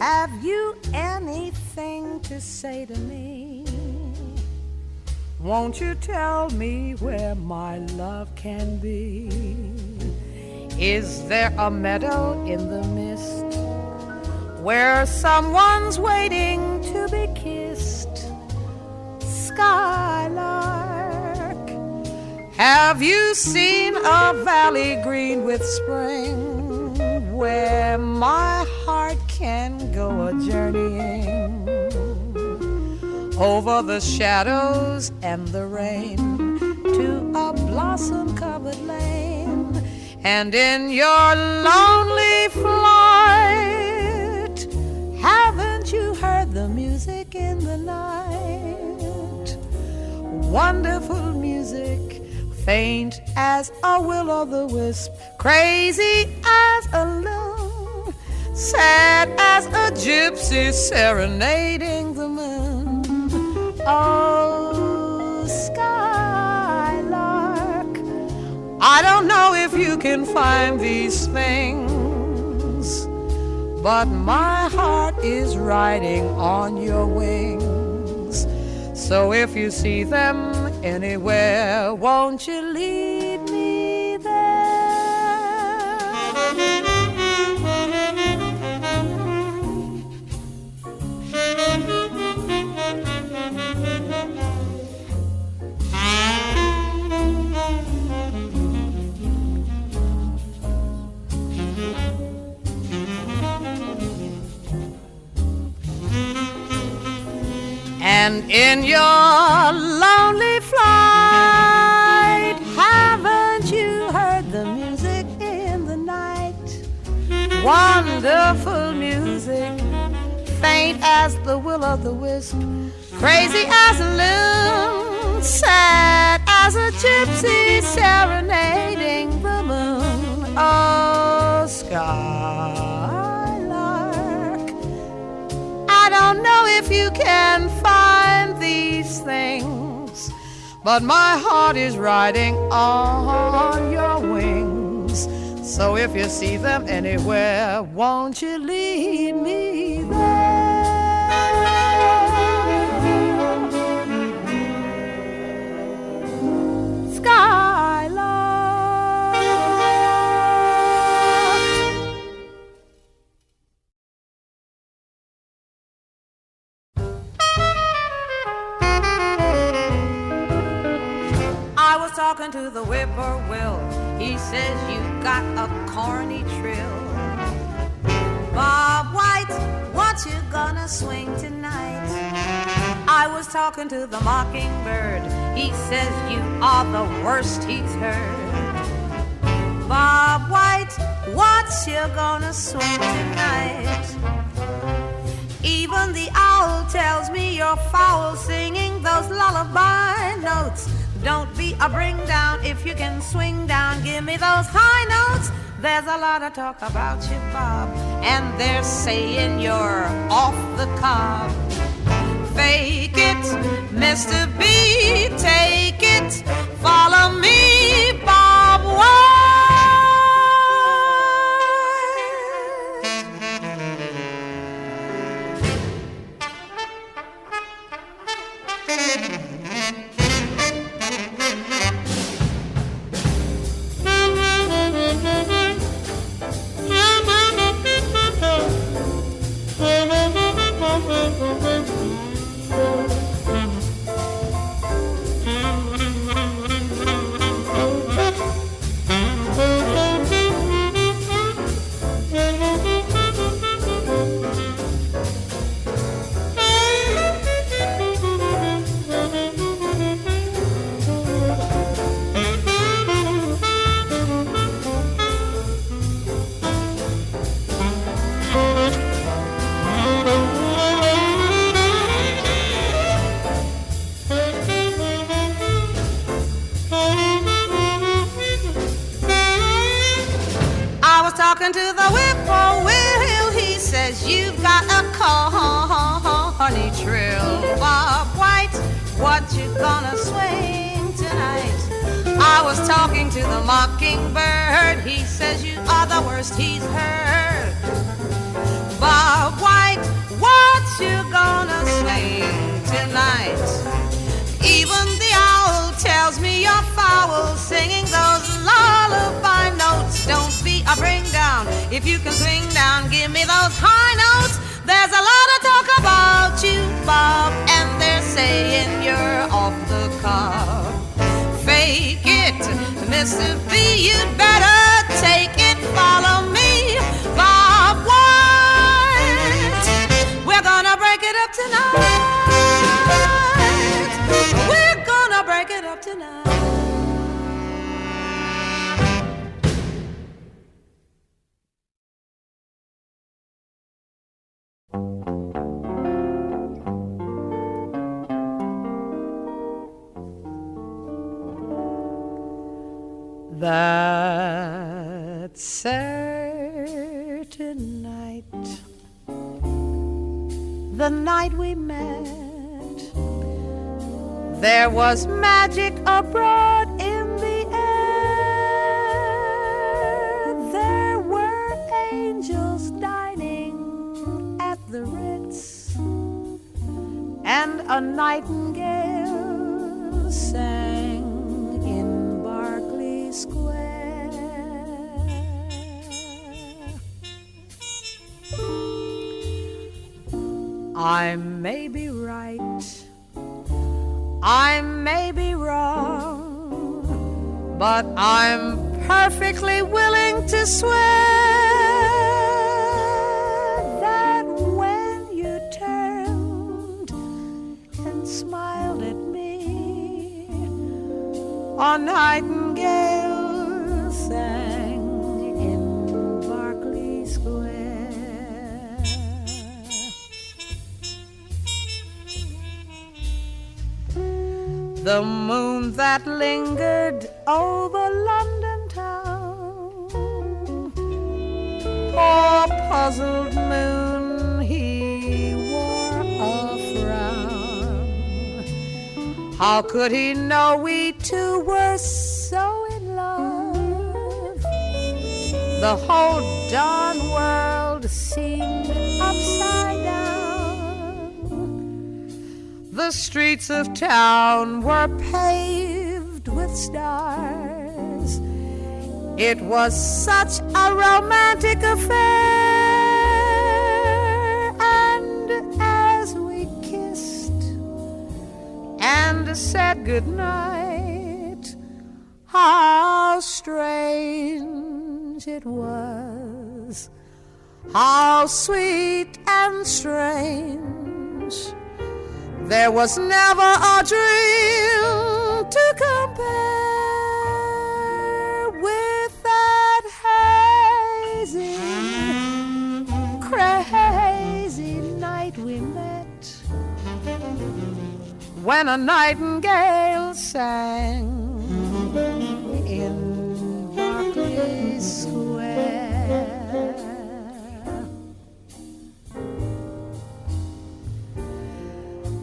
Have you anything to say to me? Won't you tell me where my love can be? Is there a meadow in the mist where someone's waiting to be kissed? Skylark, have you seen a valley green with spring where my heart can go a-journeying over the shadows and the rain to a blossom-covered lane? And in your lonely flight, haven't you heard the music in the night? Wonderful music, faint as a will-o'-the-wisp, crazy as a loon, sad as a gypsy serenading the moon. Oh, Skylark, I don't know if you can find these things, but my heart is riding on your wings. So if you see them anywhere, won't you lead me there? And in your lonely flight, haven't you heard the music in the night? Wonderful music, faint as the will-o'-the-wisp, crazy as a loon, sad as a gypsy serenading the moon. Oh, Skylark, I don't know if you can find these things, but my heart is riding on your wings. So if you see them anywhere, won't you lead me there? Talking to the whippoorwill, he says you got a corny trill. Bob White, what you gonna swing tonight? I was talking to the mockingbird, he says you are the worst he's heard. Bob White, what you gonna swing tonight? Even the owl tells me you're foul singing those lullaby notes. Don't be a bring down if you can swing down. Give me those high notes. There's a lot of talk about you, Bob, and they're saying you're off the cob. Fake it, Mr. B, take it. Follow me, Bob White. Talking to the whippoorwill, he says you've got a corny trill. Bob White, what you gonna swing tonight? I was talking to the mockingbird, he says you are the worst he's heard. Bob White, owls singing those lullaby notes. Don't be a bring down. If you can swing down, give me those high notes. There's a lot of talk about you, Bob, and they're saying you're off the cuff. Fake it, Mr. B, you'd better take it. Follow me, Bob White. We're gonna break it up tonight. We're gonna break it up tonight. That certain night, the night we met, there was magic abroad in the air. There were angels dining at the Ritz, and a nightingale sang in Berkeley Square. I may be right, I may be wrong, but I'm perfectly willing to swear that when you turned and smiled at me, a nightingale sang in Berkeley Square. The moon that lingered over London town, poor puzzled moon, he wore a frown. How could he know we two were so in love? The whole darn world seemed upside down. The streets of town were paved with stars. It was such a romantic affair. And as we kissed and said goodnight, how strange it was, how sweet and strange. There was never a dream to compare with that hazy, crazy night we met, when a nightingale sang in Berkeley Square.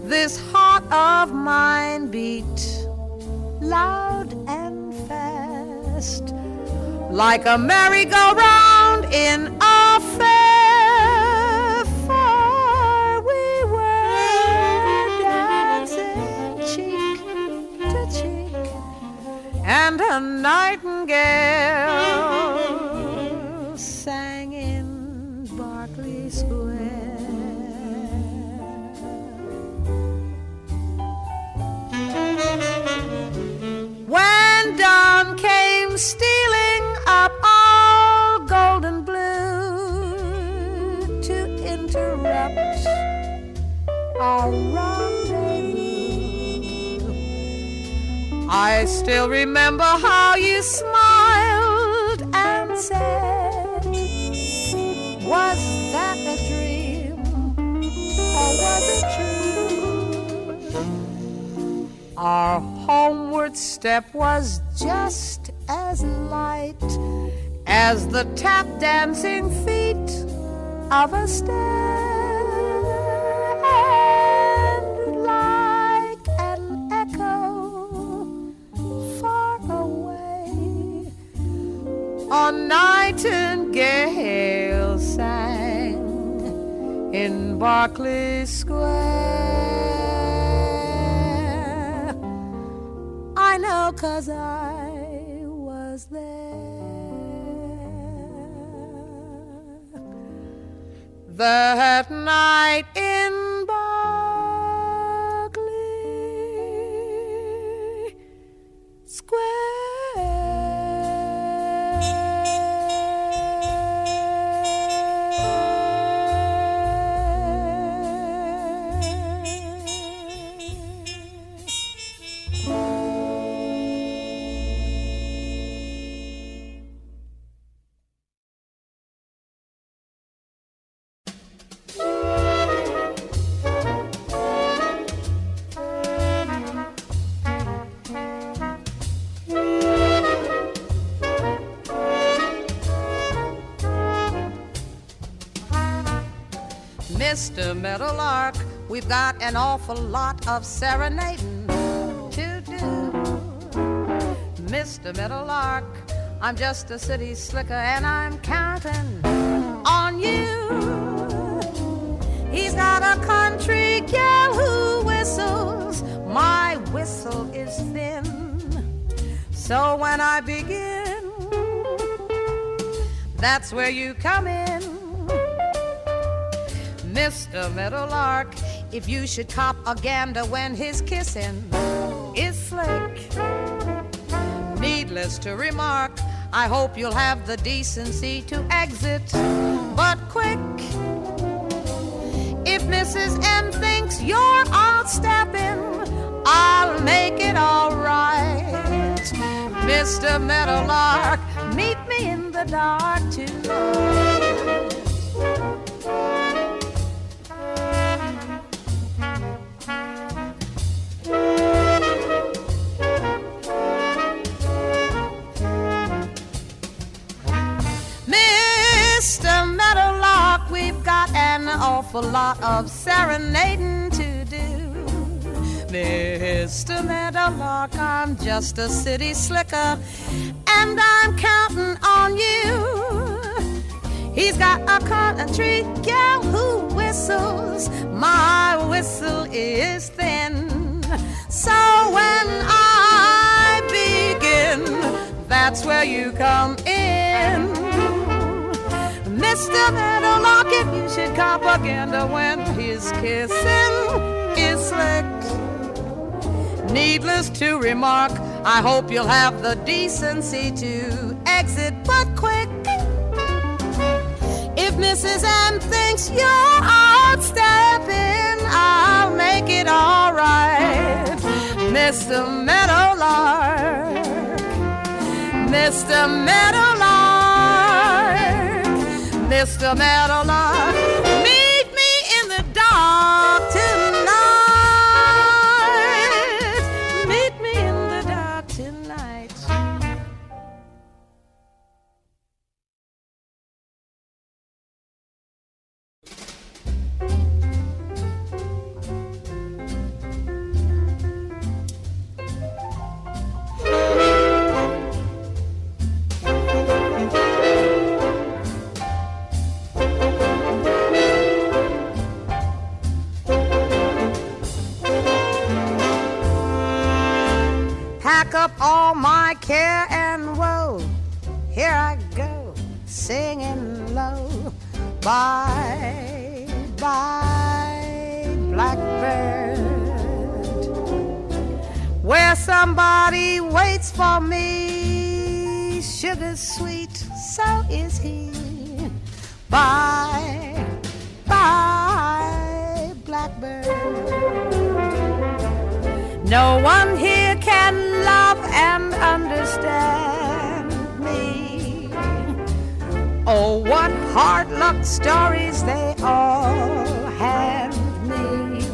This heart of mine beat loud and fast, like a merry-go-round in a fair, for we were dancing cheek to cheek, and a nightingale sang in Berkeley Square. When dawn came stealing up all golden blue to interrupt our rendezvous, I still remember how you smiled and said, was that a dream or was it true? Our homeward step was just as light as the tap dancing feet of a stair, and like an echo far away, a nightingale sang in Berkeley Square. I know 'cause I was there that night in Berkeley Square. Mr. Meadowlark, we've got an awful lot of serenading to do. Mr. Meadowlark, I'm just a city slicker and I'm counting on you. He's got a country gal who whistles, my whistle is thin. So when I begin, that's where you come in. Mr. Meadowlark, if you should cop a gander when his kissing is slick, needless to remark, I hope you'll have the decency to exit, but quick. If Mrs. M thinks you're outstepping, I'll make it all right. Mr. Meadowlark, meet me in the dark tonight. Mr. Meadowlark, we've got an awful lot of serenading to do. Mr. Meadowlark, I'm just a city slicker, and I'm counting on you. He's got a country gal who whistles, my whistle is thin. So when I begin, that's where you come in. Mr. Meadowlark, if you should cop a gander when his kissing is slick, needless to remark, I hope you'll have the decency to exit, but quick. If Mrs. M thinks you're outstepping, I'll make it all right. Mr. Meadowlark, Mr. Meadowlark, Mr. Meadowlark, meet me in the dark tonight. Meet me in the dark tonight. Pack up all my care and woe. Here I go, singing low. Bye, bye, blackbird. Where somebody waits for me, sugar sweet, so is he. Bye, bye, blackbird. No one here can love and understand me. Oh, what hard luck stories they all hand me.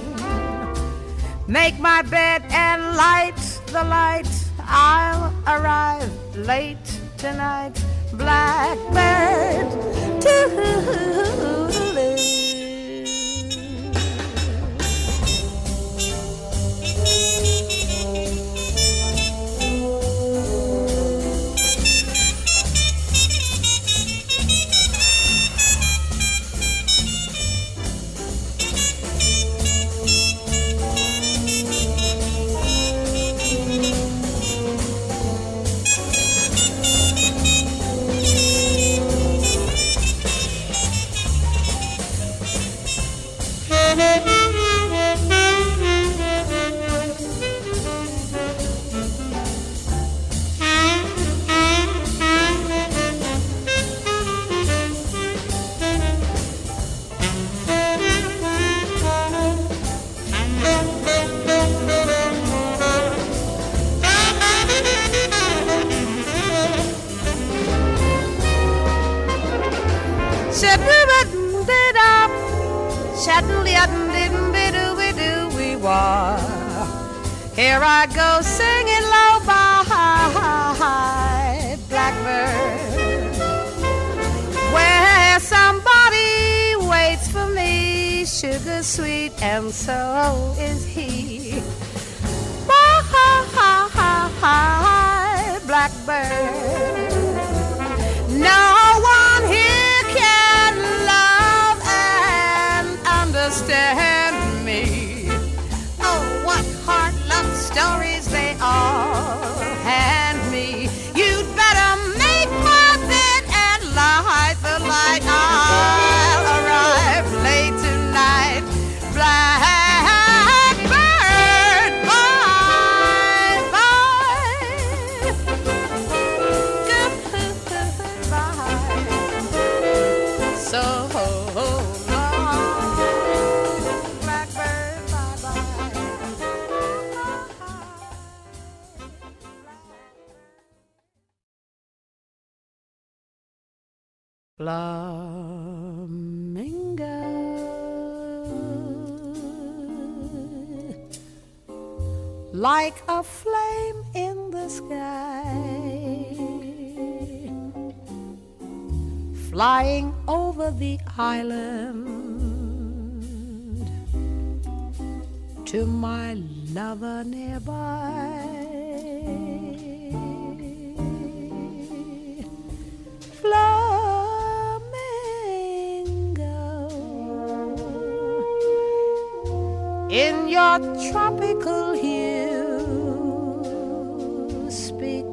Make my bed and light the light. I'll arrive late tonight. Blackbird, toodaloo. Here I go singing low-fi, blackbird, where somebody waits for me, sugar sweet, and so is he. Blackbird, no one here can love and understand me. Oh, what heart love stories they all hand me. You'd better make my bed and light the light. I'll arrive late tonight. Blackbird, bye-bye. Goodbye. So flamingo, like a flame in the sky, flying over the island to my lover nearby. In your tropical hue, speak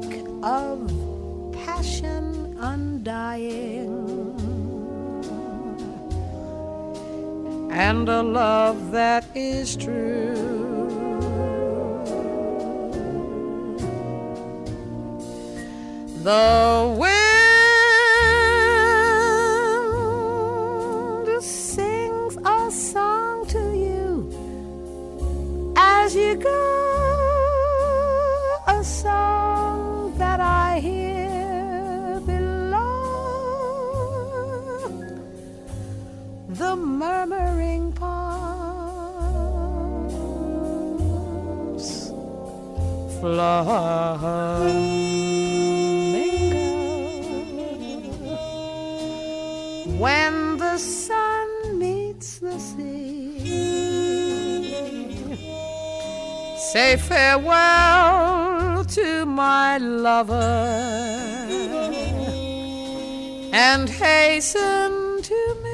of passion undying and a love that is true. The wind sings a song to you as you go, a song that I hear below the murmuring palms. Flamingo, when the sun meets the sea, say farewell to my lover and hasten to me.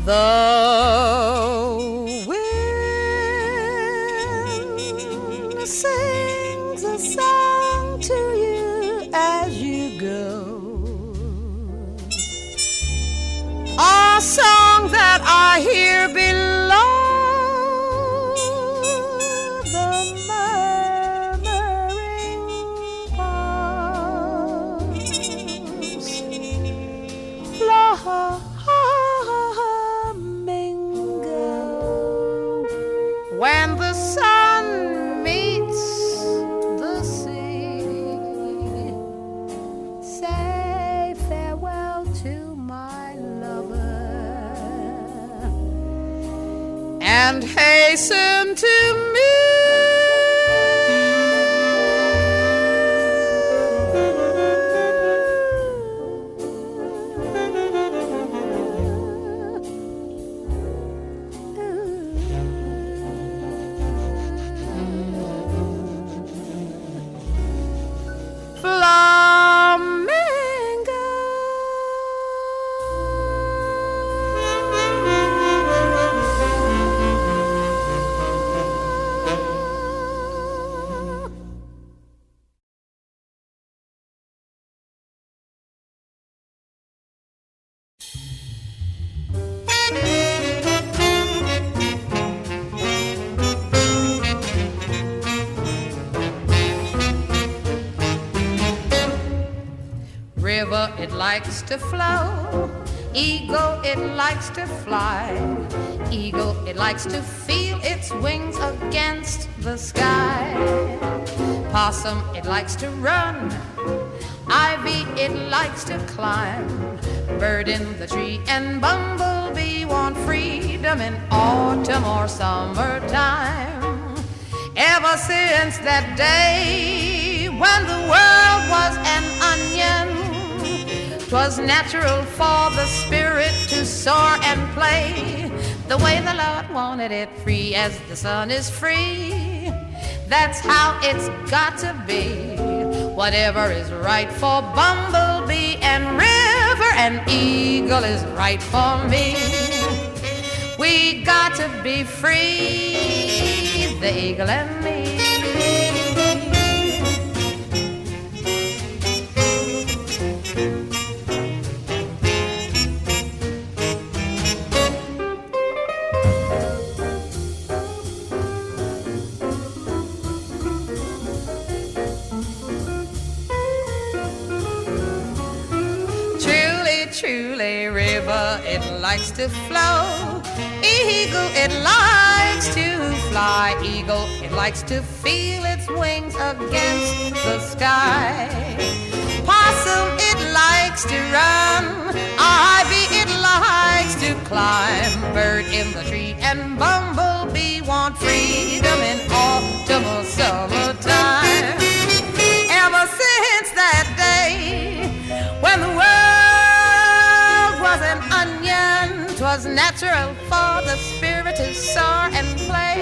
The wind sings a song to you as you go, a song that I hear below the murmuring palms. When the sun meets the sea, say farewell to my lover and hasten to me. River, it likes to flow. Eagle, it likes to fly. Eagle, it likes to feel its wings against the sky. Possum, it likes to run. Ivy, it likes to climb. Bird in the tree and bumblebee want freedom in autumn or summertime. Ever since that day when the world was an onion, 'twas natural for the spirit to soar and play the way the Lord wanted it, free as the sun is free. That's how it's got to be. Whatever is right for bumblebee and river and eagle is right for me. We got to be free, the eagle and me. Truly, river, it likes to flow. Eagle, it likes to fly. Eagle, it likes to feel its wings against the sky. Possum, it likes to run. Ivy, it likes to climb. Bird in the tree and bumblebee want freedom in autumn or summertime. Ever since that day when the world was an onion, 'twas natural for the spirit to soar and play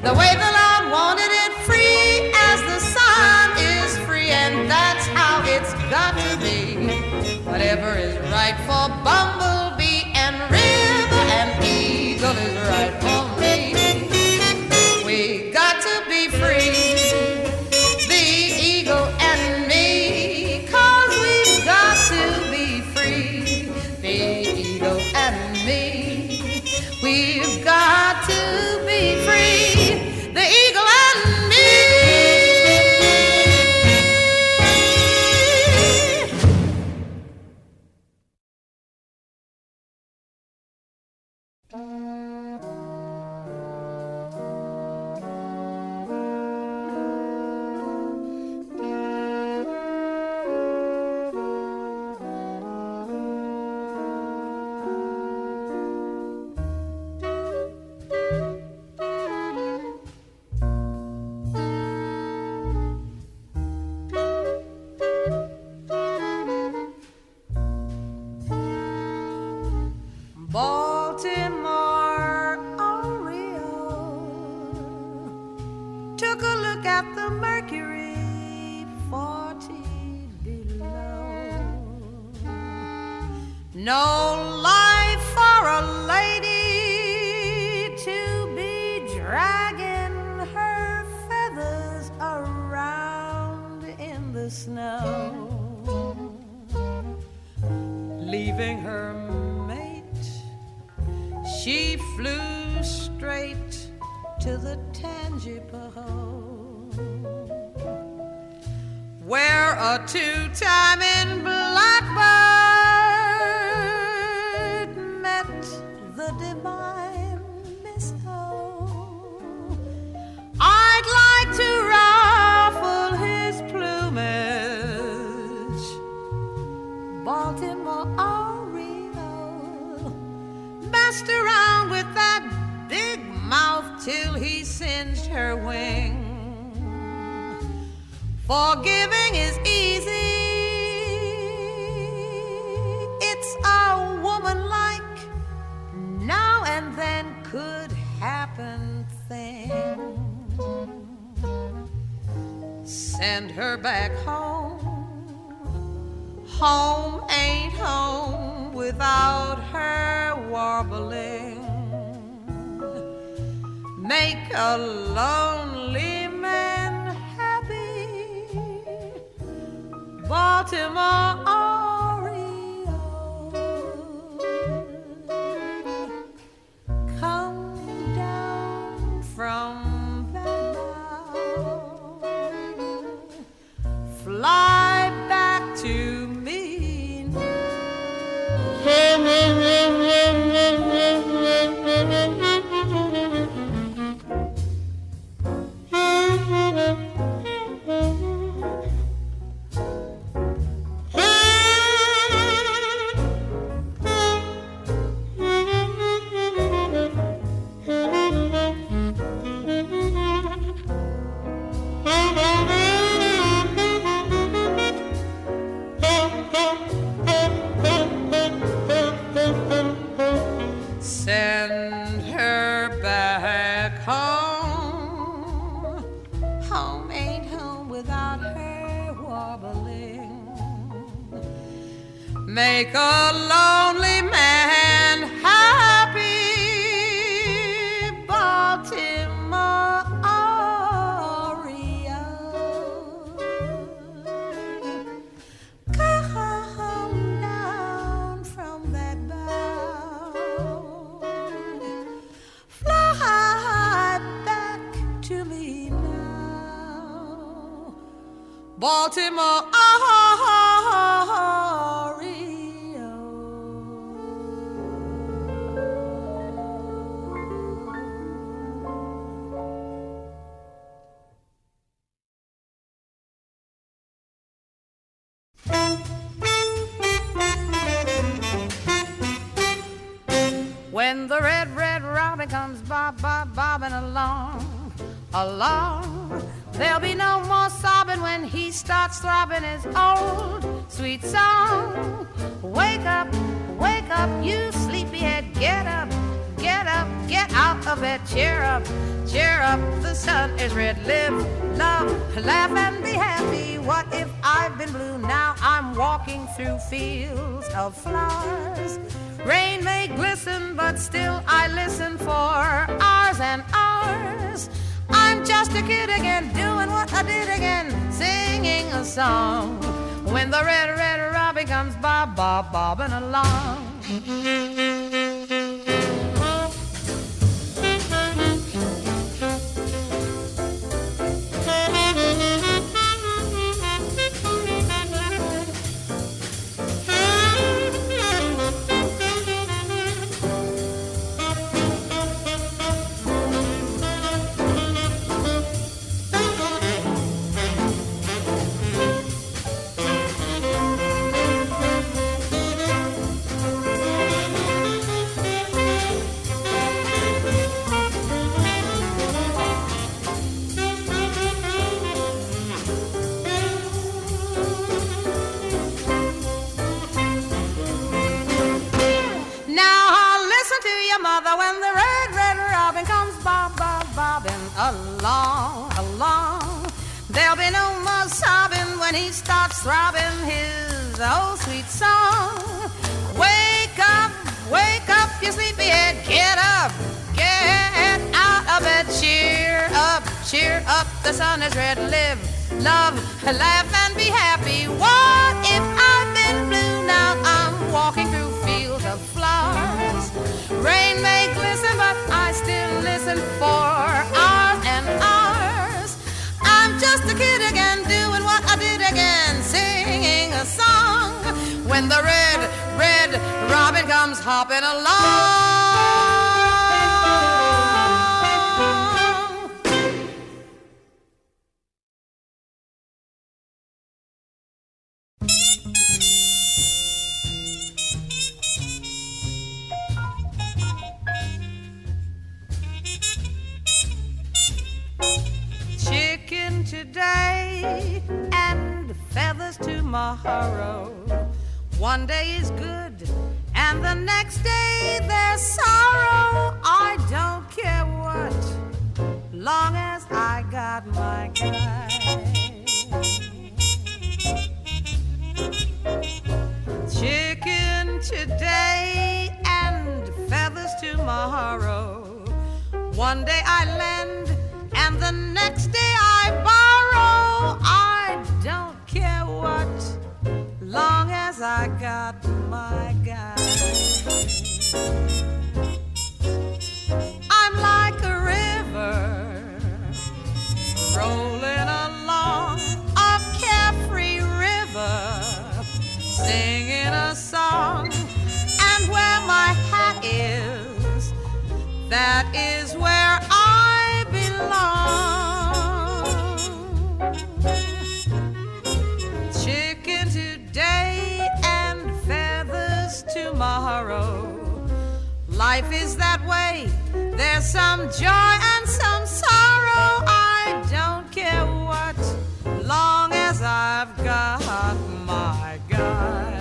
the way the Lord wanted it, free as the sun is free, and that's how it's got to be. Whatever is right for bumblebee and river and eagle is right for me. We got to be free, the eagle and me, 'cause we've got to be free, the eagle and me. We've got to be free, the eagle and me. Baltimore Oriole took a look at the mercury 40 below. No life for a lady to be dragging her feathers around in the snow, leaving her mate. She flew straight to the Tangipahoe, where a two-timing blackbird met the divine Miss Ho. I'd like to ruffle his plumage, Baltimore Oriole messed around with that big mouth till he singed her wing. Forgiving is easy, it's a woman like now and then could happen thing. Send her back home. Home ain't home without her warbling. Make a lonely man happy, Baltimore Oriole. Come down from that bough, fly back to me, make a lonely man happy. Baltimore Oriole, come down from that bough, fly back to me now. Baltimore Oriole. When the red, red robin comes bobbing along, there'll be no more sobbing when he starts throbbing his old sweet song. Wake up, you sleepyhead, get up, get out of bed, cheer up, the sun is red. Live, love, laugh and be happy. What if I've been blue? Now I'm walking through fields of flowers. Rain may glisten, but still I listen for hours and hours. I'm just a kid again, doing what I did again, singing a song. When the red, red robin comes bobbing along. When the red, red robin comes bobbing along, there'll be no more sobbing when he starts throbbing his old sweet song. Wake up, you sleepyhead, get up, get out of bed, cheer up, the sun is red. Live, love, laugh and be happy. What if I've been blue? Now I'm walking through fields of flowers. Rain may glisten, but I still listen for hours and hours. I'm just a kid again, doing what I did again, singing a song. When the red, red robin comes hopping along. Chicken today and feathers tomorrow. One day is good and the next day there's sorrow. I don't care what, long as I got my guy. Chicken today and feathers tomorrow. One day I lend and the next day I borrow. I don't care what, long as I got my guy. I'm like a river rolling along, a carefree river, singing a song. And where my hat is, that is where I belong. Chicken today and feathers tomorrow. Life is that way. There's some joy and some sorrow. I don't care what, long as I've got my guy.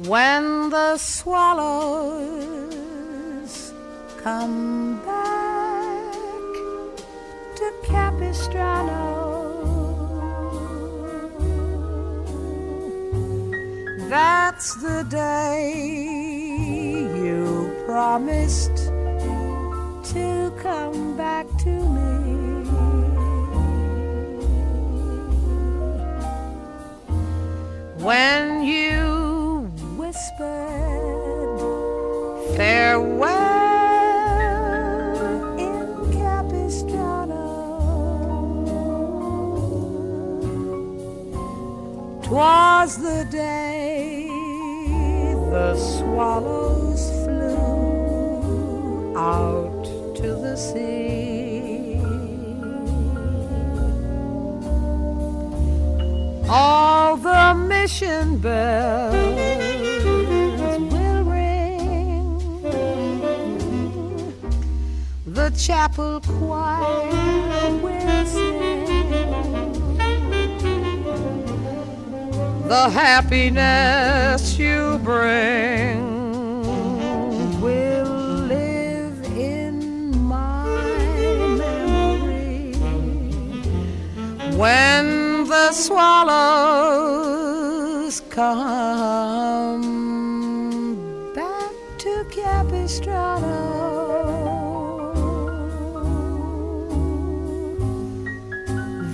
when the swallows come back to Capistrano. That's the day you promised to come back to me. When you whispered farewell in Capistrano, 'twas the day the swallows flew out to the sea. All the mission bells will ring, the chapel choir will sing, the happiness you bring will live in my memory. When the swallows come back to Capistrano,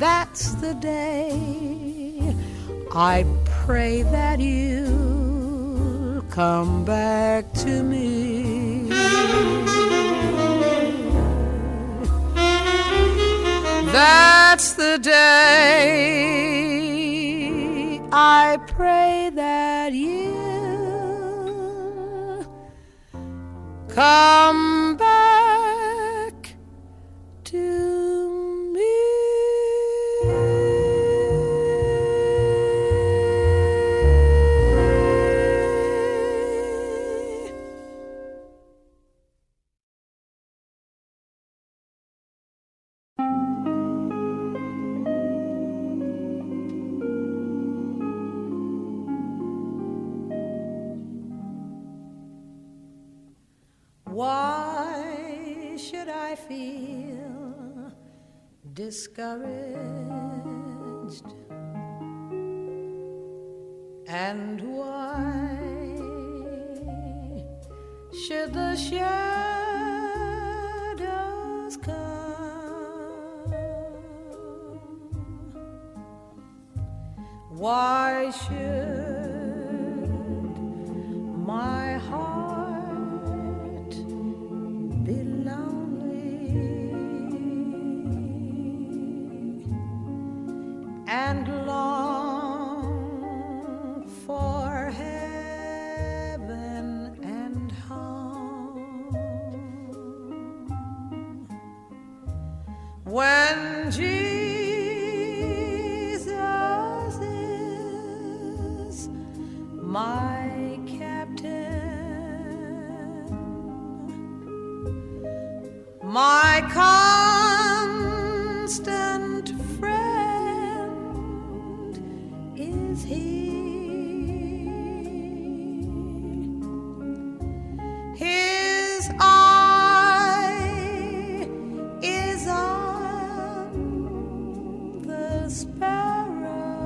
that's the day I pray that you'll come back to me. That's the day I pray that you'll come back to me. Why should I feel discouraged? And why should the shadows come? Why should my heart be lonely and long for heaven and home? When Jesus is my captain, my constant friend is he. His eye is on the sparrow,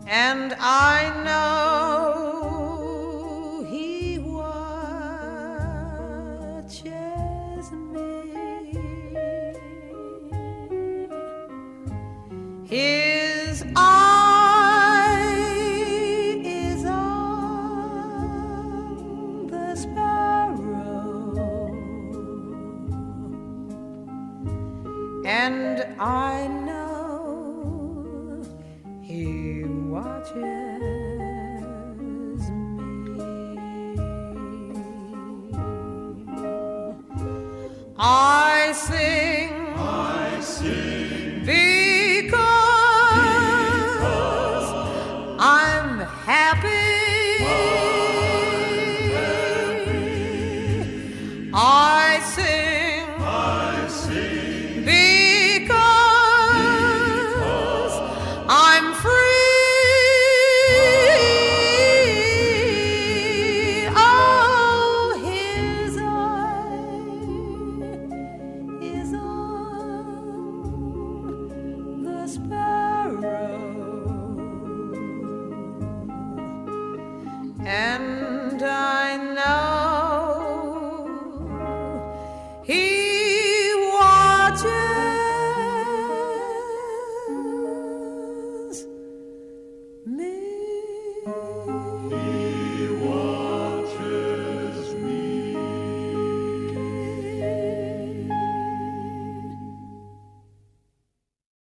and I know he watches me. His eye is on the sparrow, and I know he watches me. I sing